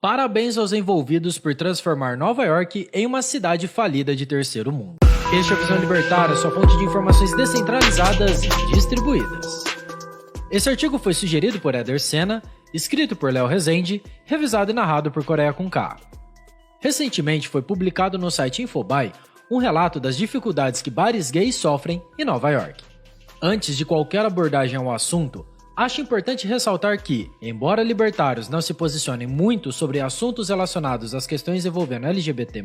Parabéns aos envolvidos por transformar Nova York em uma cidade falida de terceiro mundo. Este é a Visão Libertária, sua fonte de informações descentralizadas e distribuídas. Esse artigo foi sugerido por Éder Sena, escrito por Léo Rezende, revisado e narrado por Coreia com K. Recentemente foi publicado no site Infobae um relato das dificuldades que bares gays sofrem em Nova York. Antes de qualquer abordagem ao assunto, acho importante ressaltar que, embora libertários não se posicionem muito sobre assuntos relacionados às questões envolvendo LGBT+,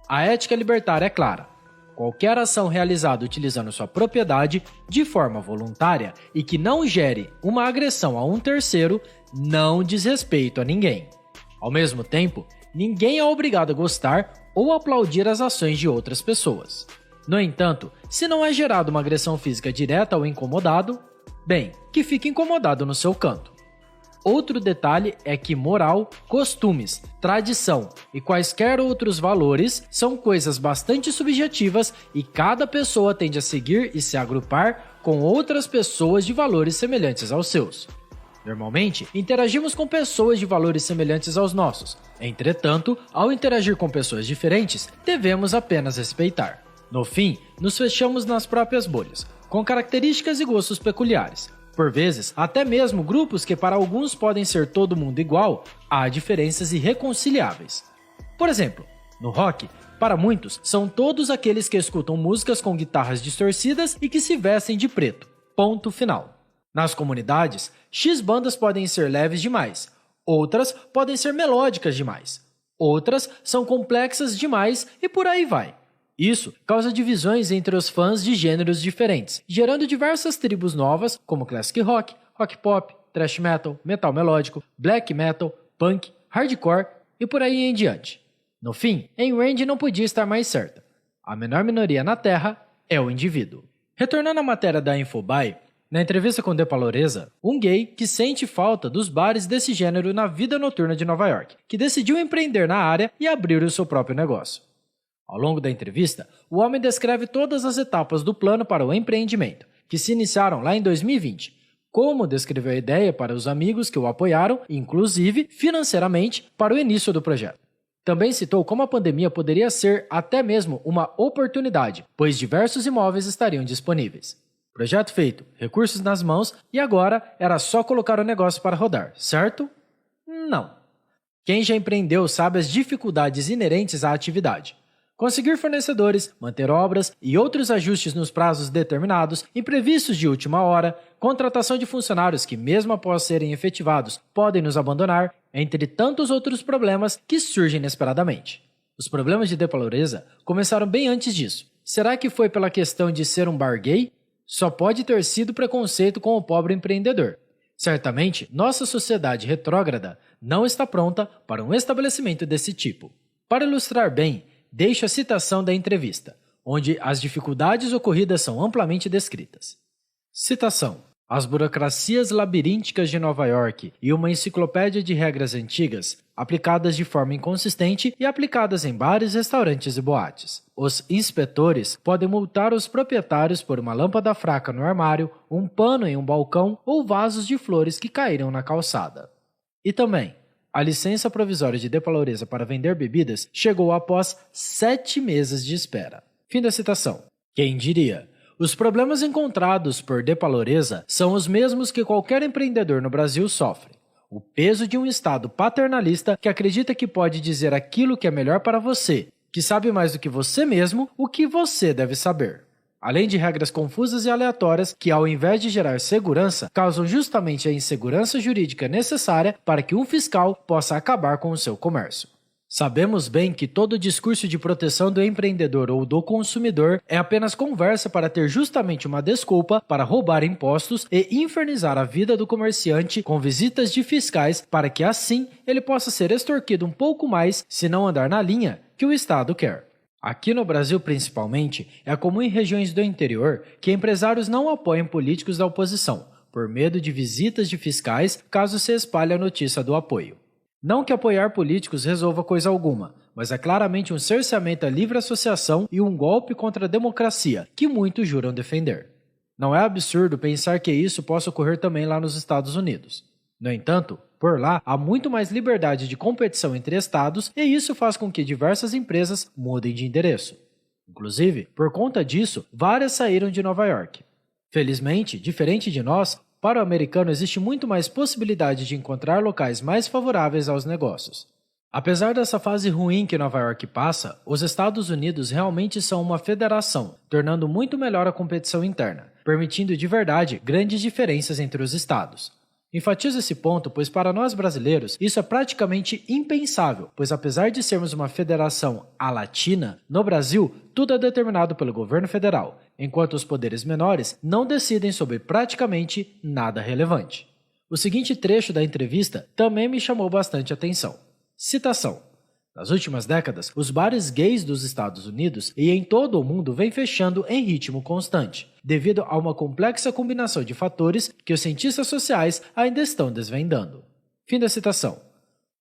a ética libertária é clara. Qualquer ação realizada utilizando sua propriedade de forma voluntária e que não gere uma agressão a um terceiro não diz respeito a ninguém. Ao mesmo tempo, ninguém é obrigado a gostar ou aplaudir as ações de outras pessoas. No entanto, se não é gerada uma agressão física direta ao incomodado, bem, que fique incomodado no seu canto. Outro detalhe é que moral, costumes, tradição e quaisquer outros valores são coisas bastante subjetivas e cada pessoa tende a seguir e se agrupar com outras pessoas de valores semelhantes aos seus. Normalmente, interagimos com pessoas de valores semelhantes aos nossos. Entretanto, ao interagir com pessoas diferentes, devemos apenas respeitar. No fim, nos fechamos nas próprias bolhas, com características e gostos peculiares. Por vezes, até mesmo grupos que para alguns podem ser todo mundo igual, há diferenças irreconciliáveis. Por exemplo, no rock, para muitos, são todos aqueles que escutam músicas com guitarras distorcidas e que se vestem de preto. Ponto final. Nas comunidades, X bandas podem ser leves demais, outras podem ser melódicas demais, outras são complexas demais e por aí vai. Isso causa divisões entre os fãs de gêneros diferentes, gerando diversas tribos novas como classic rock, rock pop, thrash metal, metal melódico, black metal, punk, hardcore e por aí em diante. No fim, Ayn Rand não podia estar mais certa. A menor minoria na Terra é o indivíduo. Retornando à matéria da Infobae, na entrevista com De Paloreza, um gay que sente falta dos bares desse gênero na vida noturna de Nova York, que decidiu empreender na área e abrir o seu próprio negócio. Ao longo da entrevista, o homem descreve todas as etapas do plano para o empreendimento, que se iniciaram lá em 2020, como descreveu a ideia para os amigos que o apoiaram, inclusive financeiramente, para o início do projeto. Também citou como a pandemia poderia ser até mesmo uma oportunidade, pois diversos imóveis estariam disponíveis. Projeto feito, recursos nas mãos e agora era só colocar o negócio para rodar, certo? Não. Quem já empreendeu sabe as dificuldades inerentes à atividade. Conseguir fornecedores, manter obras e outros ajustes nos prazos determinados, imprevistos de última hora, contratação de funcionários que, mesmo após serem efetivados, podem nos abandonar, entre tantos outros problemas que surgem inesperadamente. Os problemas de De Paloreza começaram bem antes disso. Será que foi pela questão de ser um bar gay? Só pode ter sido preconceito com o pobre empreendedor. Certamente, nossa sociedade retrógrada não está pronta para um estabelecimento desse tipo. Para ilustrar bem, deixo a citação da entrevista, onde as dificuldades ocorridas são amplamente descritas. Citação: as burocracias labirínticas de Nova York e uma enciclopédia de regras antigas, aplicadas de forma inconsistente e aplicadas em bares, restaurantes e boates. Os inspetores podem multar os proprietários por uma lâmpada fraca no armário, um pano em um balcão ou vasos de flores que caíram na calçada. E também, a licença provisória de De Paloreza para vender bebidas chegou após 7 meses de espera. Fim da citação. Quem diria? Os problemas encontrados por De Paloreza são os mesmos que qualquer empreendedor no Brasil sofre. O peso de um Estado paternalista que acredita que pode dizer aquilo que é melhor para você, que sabe mais do que você mesmo o que você deve saber. Além de regras confusas e aleatórias que, ao invés de gerar segurança, causam justamente a insegurança jurídica necessária para que um fiscal possa acabar com o seu comércio. Sabemos bem que todo discurso de proteção do empreendedor ou do consumidor é apenas conversa para ter justamente uma desculpa para roubar impostos e infernizar a vida do comerciante com visitas de fiscais para que assim ele possa ser extorquido um pouco mais, se não andar na linha que o Estado quer. Aqui no Brasil, principalmente, é comum em regiões do interior que empresários não apoiem políticos da oposição, por medo de visitas de fiscais caso se espalhe a notícia do apoio. Não que apoiar políticos resolva coisa alguma, mas é claramente um cerceamento à livre associação e um golpe contra a democracia, que muitos juram defender. Não é absurdo pensar que isso possa ocorrer também lá nos Estados Unidos. No entanto, Por lá, há muito mais liberdade de competição entre estados e isso faz com que diversas empresas mudem de endereço. Inclusive, por conta disso, várias saíram de Nova York. Felizmente, diferente de nós, para o americano existe muito mais possibilidade de encontrar locais mais favoráveis aos negócios. Apesar dessa fase ruim que Nova York passa, os Estados Unidos realmente são uma federação, tornando muito melhor a competição interna, permitindo de verdade grandes diferenças entre os estados. Enfatizo esse ponto, pois para nós brasileiros isso é praticamente impensável, pois apesar de sermos uma federação à-latina, no Brasil tudo é determinado pelo governo federal, enquanto os poderes menores não decidem sobre praticamente nada relevante. O seguinte trecho da entrevista também me chamou bastante atenção. Citação. Nas últimas décadas, os bares gays dos Estados Unidos e em todo o mundo vêm fechando em ritmo constante, devido a uma complexa combinação de fatores que os cientistas sociais ainda estão desvendando. Fim da citação.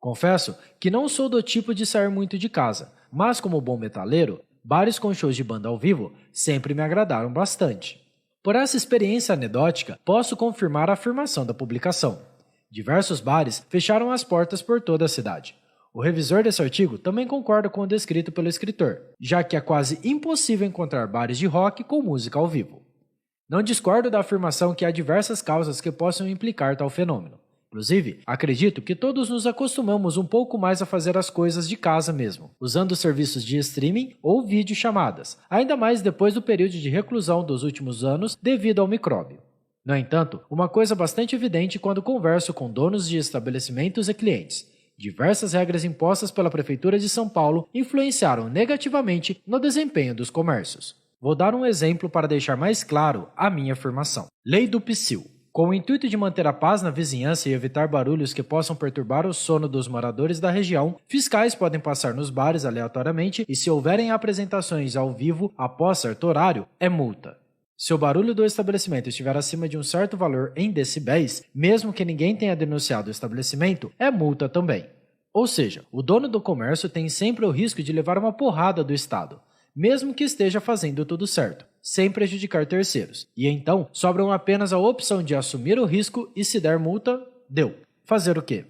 Confesso que não sou do tipo de sair muito de casa, mas como bom metaleiro, bares com shows de banda ao vivo sempre me agradaram bastante. Por essa experiência anedótica, posso confirmar a afirmação da publicação. Diversos bares fecharam as portas por toda a cidade. O revisor desse artigo também concorda com o descrito pelo escritor, já que é quase impossível encontrar bares de rock com música ao vivo. Não discordo da afirmação que há diversas causas que possam implicar tal fenômeno. Inclusive, acredito que todos nos acostumamos um pouco mais a fazer as coisas de casa mesmo, usando serviços de streaming ou videochamadas, ainda mais depois do período de reclusão dos últimos anos devido ao micróbio. No entanto, uma coisa bastante evidente quando converso com donos de estabelecimentos e clientes. Diversas regras impostas pela Prefeitura de São Paulo influenciaram negativamente no desempenho dos comércios. Vou dar um exemplo para deixar mais claro a minha afirmação. Lei do Psil. Com o intuito de manter a paz na vizinhança e evitar barulhos que possam perturbar o sono dos moradores da região, fiscais podem passar nos bares aleatoriamente e se houverem apresentações ao vivo após certo horário, é multa. Se o barulho do estabelecimento estiver acima de um certo valor em decibéis, mesmo que ninguém tenha denunciado o estabelecimento, é multa também. Ou seja, o dono do comércio tem sempre o risco de levar uma porrada do Estado, mesmo que esteja fazendo tudo certo, sem prejudicar terceiros. E então, sobram apenas a opção de assumir o risco e se der multa, deu. Fazer o quê?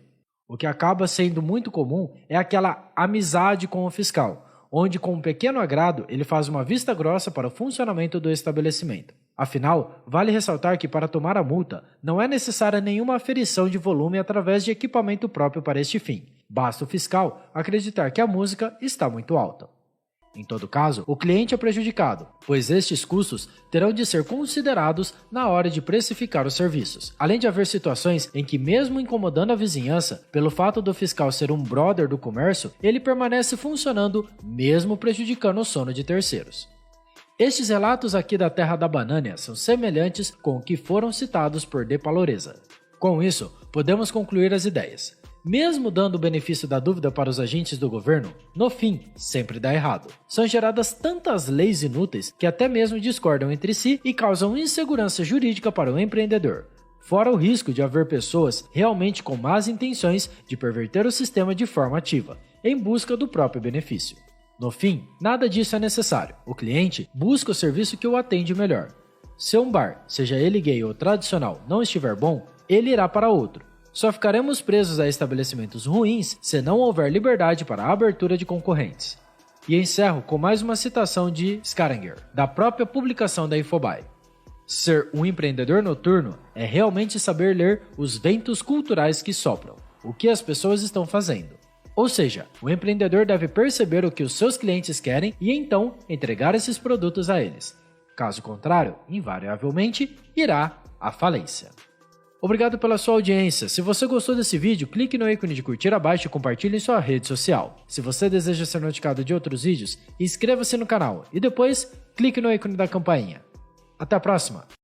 O que acaba sendo muito comum é aquela amizade com o fiscal, onde com um pequeno agrado ele faz uma vista grossa para o funcionamento do estabelecimento. Afinal, vale ressaltar que para tomar a multa não é necessária nenhuma aferição de volume através de equipamento próprio para este fim. Basta o fiscal acreditar que a música está muito alta. Em todo caso, o cliente é prejudicado, pois estes custos terão de ser considerados na hora de precificar os serviços. Além de haver situações em que, mesmo incomodando a vizinhança, pelo fato do fiscal ser um brother do comércio, ele permanece funcionando, mesmo prejudicando o sono de terceiros. Estes relatos aqui da Terra da Banânia são semelhantes com o que foram citados por De Paloreza. Com isso, podemos concluir as ideias. Mesmo dando o benefício da dúvida para os agentes do governo, no fim, sempre dá errado. São geradas tantas leis inúteis que até mesmo discordam entre si e causam insegurança jurídica para o empreendedor. Fora o risco de haver pessoas realmente com más intenções de perverter o sistema de forma ativa, em busca do próprio benefício. No fim, nada disso é necessário. O cliente busca o serviço que o atende melhor. Se um bar, seja ele gay ou tradicional, não estiver bom, ele irá para outro. Só ficaremos presos a estabelecimentos ruins se não houver liberdade para a abertura de concorrentes. E encerro com mais uma citação de Scaranger, da própria publicação da Infobae. Ser um empreendedor noturno é realmente saber ler os ventos culturais que sopram, o que as pessoas estão fazendo. Ou seja, o empreendedor deve perceber o que os seus clientes querem e então entregar esses produtos a eles. Caso contrário, invariavelmente, irá à falência. Obrigado pela sua audiência. Se você gostou desse vídeo, clique no ícone de curtir abaixo e compartilhe em sua rede social. Se você deseja ser notificado de outros vídeos, inscreva-se no canal e depois clique no ícone da campainha. Até a próxima!